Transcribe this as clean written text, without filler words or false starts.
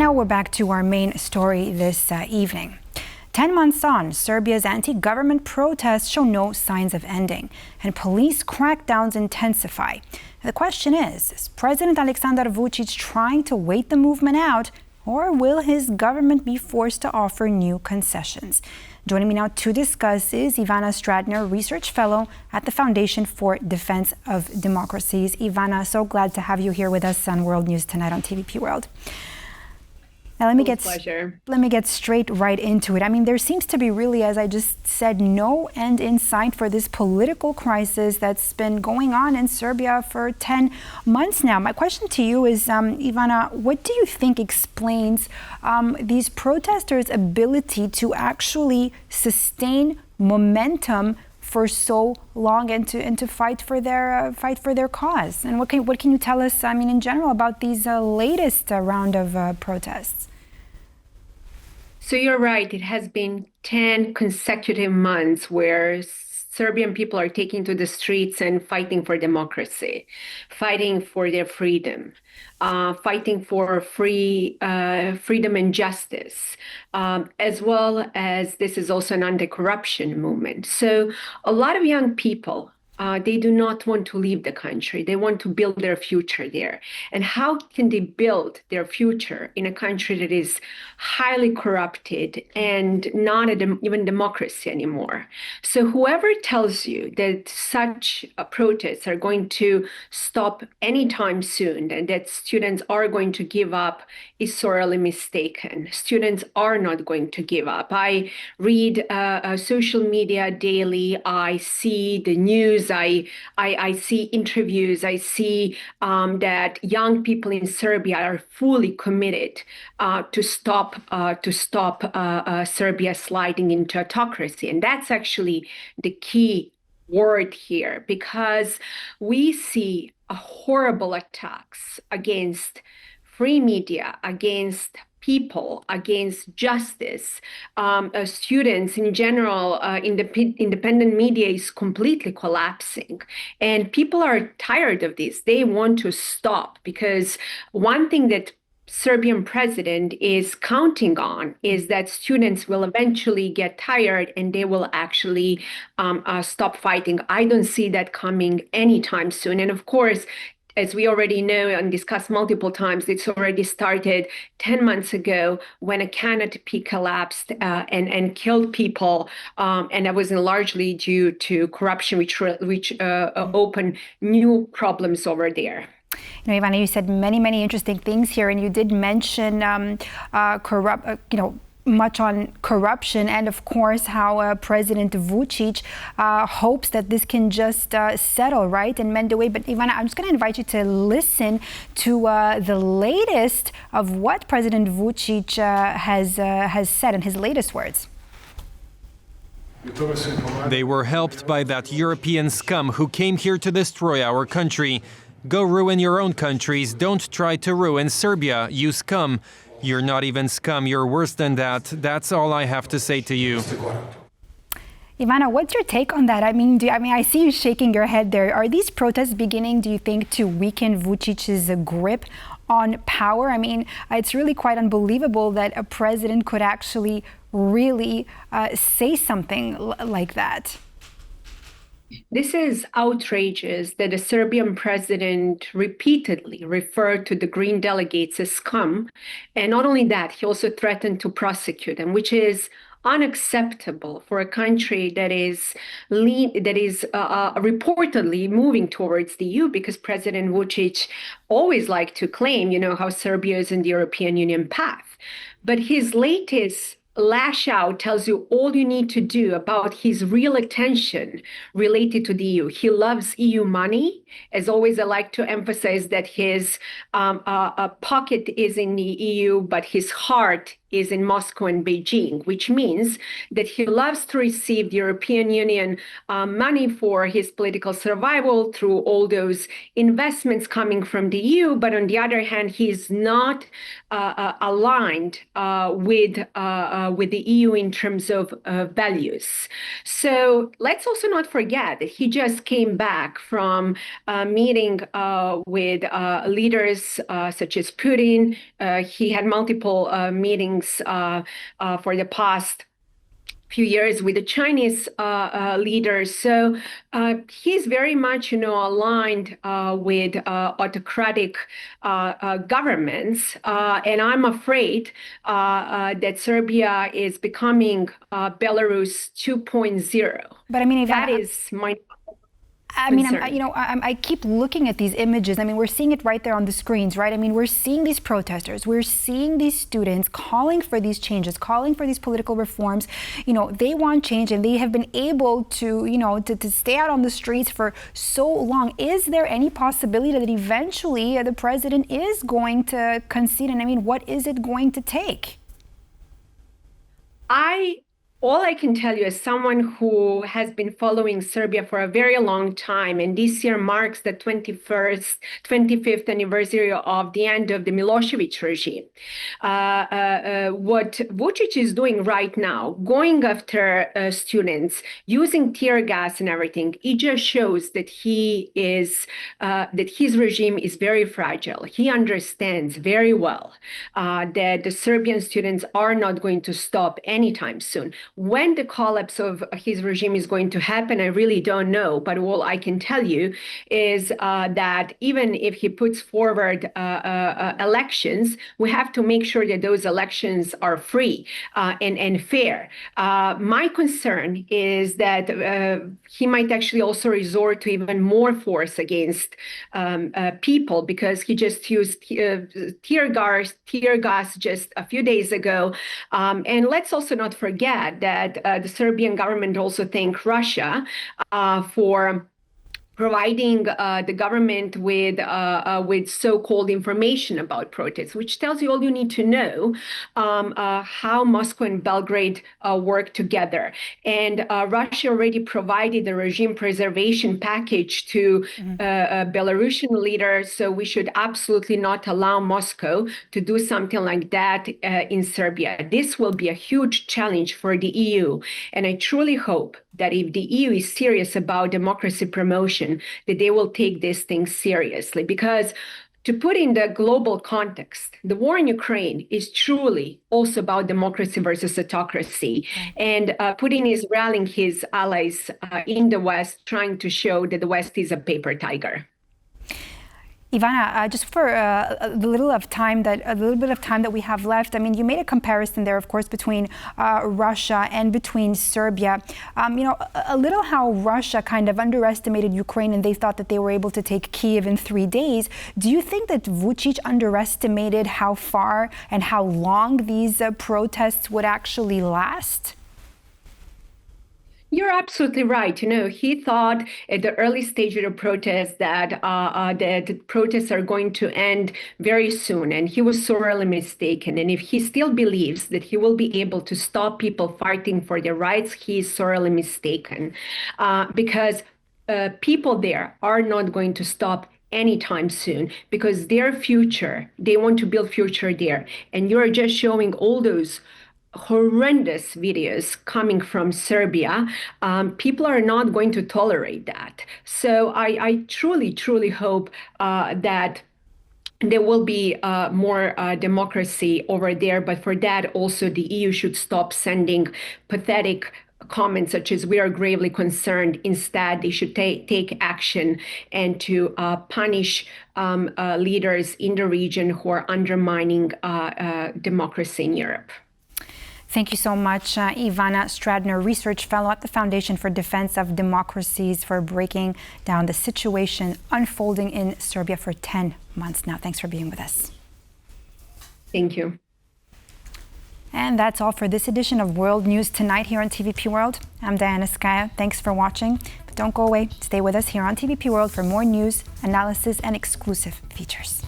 now we're back to our main story this evening. 10 months on, Serbia's anti-government protests show no signs of ending, and police crackdowns intensify. The question is President Aleksandar Vučić trying to wait the movement out, or will his government be forced to offer new concessions? Joining me now to discuss is Ivana Stradner, Research Fellow at the Foundation for Defense of Democracies. Ivana, so glad to have you here with us on World News Tonight on TVP World. Now, let me get straight right into it. I mean, there seems to be really, as I just said, no end in sight for this political crisis that's been going on in Serbia for 10 months now. My question to you is, Ivana, what do you think explains these protesters' ability to actually sustain momentum for so long and to fight for their cause? And what can you tell us, I mean, in general, about these latest round of protests? So you're right. It has been 10 consecutive months where Serbian people are taking to the streets and fighting for democracy, fighting for their freedom, fighting for freedom and justice, as well as this is also an anti-corruption movement. So a lot of young people, they do not want to leave the country. They want to build their future there. And how can they build their future in a country that is highly corrupted and not even democracy anymore? So whoever tells you that such protests are going to stop anytime soon and that students are going to give up is sorely mistaken. Students are not going to give up. I read social media daily. I see the news. I see interviews. I see that young people in Serbia are fully committed to stop Serbia sliding into autocracy, and that's actually the key word here, because we see horrible attacks against free media, against people, against justice. Students in general, independent media is completely collapsing. And people are tired of this. They want to stop, because one thing that Serbian president is counting on is that students will eventually get tired and they will actually stop fighting. I don't see that coming anytime soon. And of course, as we already know and discussed multiple times, it's already started 10 months ago when a canopy collapsed and killed people. And that was largely due to corruption, which opened new problems over there. You know, Ivana, you said many interesting things here, and you did mention much on corruption, and of course how President Vučić hopes that this can just settle, right, and mend away. But Ivana, I'm just going to invite you to listen to the latest of what President Vučić has said in his latest words. They were helped by that European scum who came here to destroy our country. Go ruin your own countries. Don't try to ruin Serbia, you scum. You're not even scum. You're worse than that. That's all I have to say to you. Ivana, what's your take on that? I mean, I see you shaking your head there. Are these protests beginning, do you think, to weaken Vučić's grip on power? I mean, it's really quite unbelievable that a president could actually really say something like that. This is outrageous that the Serbian president repeatedly referred to the Green delegates as scum. And not only that, he also threatened to prosecute them, which is unacceptable for a country that is reportedly moving towards the EU, because President Vučić always liked to claim, how Serbia is in the European Union path. But his latest lash out tells you all you need to do about his real attention related to the EU. He loves EU money. As always, I like to emphasize that his pocket is in the EU, but his heart is in Moscow and Beijing, which means that he loves to receive the European Union money for his political survival through all those investments coming from the EU. But on the other hand, he's not aligned with the EU in terms of values. So let's also not forget that he just came back from meeting with leaders such as Putin. He had multiple meetings for the past few years with the Chinese leaders. So he's very much, aligned with autocratic governments. And I'm afraid that Serbia is becoming Belarus 2.0. But I mean, Ivana, that is my I keep looking at these images. I mean, we're seeing it right there on the screens, right? I mean, we're seeing these protesters, we're seeing these students calling for these changes, calling for these political reforms. They want change, and they have been able to, to stay out on the streets for so long. Is there any possibility that eventually the president is going to concede? And I mean, what is it going to take? All I can tell you as someone who has been following Serbia for a very long time, and this year marks the 25th anniversary of the end of the Milosevic regime. What Vučić is doing right now, going after students, using tear gas and everything, it just shows that that his regime is very fragile. He understands very well that the Serbian students are not going to stop anytime soon. When the collapse of his regime is going to happen, I really don't know. But all I can tell you is that even if he puts forward elections, we have to make sure that those elections are free and fair. My concern is that he might actually also resort to even more force against people, because he just used tear gas just a few days ago. And let's also not forget that the Serbian government also thanked Russia for providing the government with so-called information about protests, which tells you all you need to know how Moscow and Belgrade work together. And Russia already provided the regime preservation package to Belarusian leaders, so we should absolutely not allow Moscow to do something like that in Serbia. This will be a huge challenge for the EU, and I truly hope that if the EU is serious about democracy promotion, that they will take these things seriously. Because to put in the global context, the war in Ukraine is truly also about democracy versus autocracy. And Putin is rallying his allies in the West, trying to show that the West is a paper tiger. Ivana, just for a little bit of time that we have left, I mean, you made a comparison there, of course, between Russia and between Serbia. A little how Russia kind of underestimated Ukraine, and they thought that they were able to take Kyiv in 3 days. Do you think that Vučić underestimated how far and how long these protests would actually last? You're absolutely right. He thought at the early stage of the protest that the protests are going to end very soon, and he was sorely mistaken. And if he still believes that he will be able to stop people fighting for their rights, he is sorely mistaken, because people there are not going to stop anytime soon, because their future, they want to build future there. And you're just showing all those horrendous videos coming from Serbia. People are not going to tolerate that. So I truly, truly hope that there will be more democracy over there. But for that, also, the EU should stop sending pathetic comments such as "we are gravely concerned." Instead, they should take action and to punish leaders in the region who are undermining democracy in Europe. Thank you so much, Ivana Stradner, Research Fellow at the Foundation for Defense of Democracies, for breaking down the situation unfolding in Serbia for 10 months now. Thanks for being with us. Thank you. And that's all for this edition of World News Tonight here on TVP World. I'm Diana Skaya. Thanks for watching. But don't go away. Stay with us here on TVP World for more news, analysis, and exclusive features.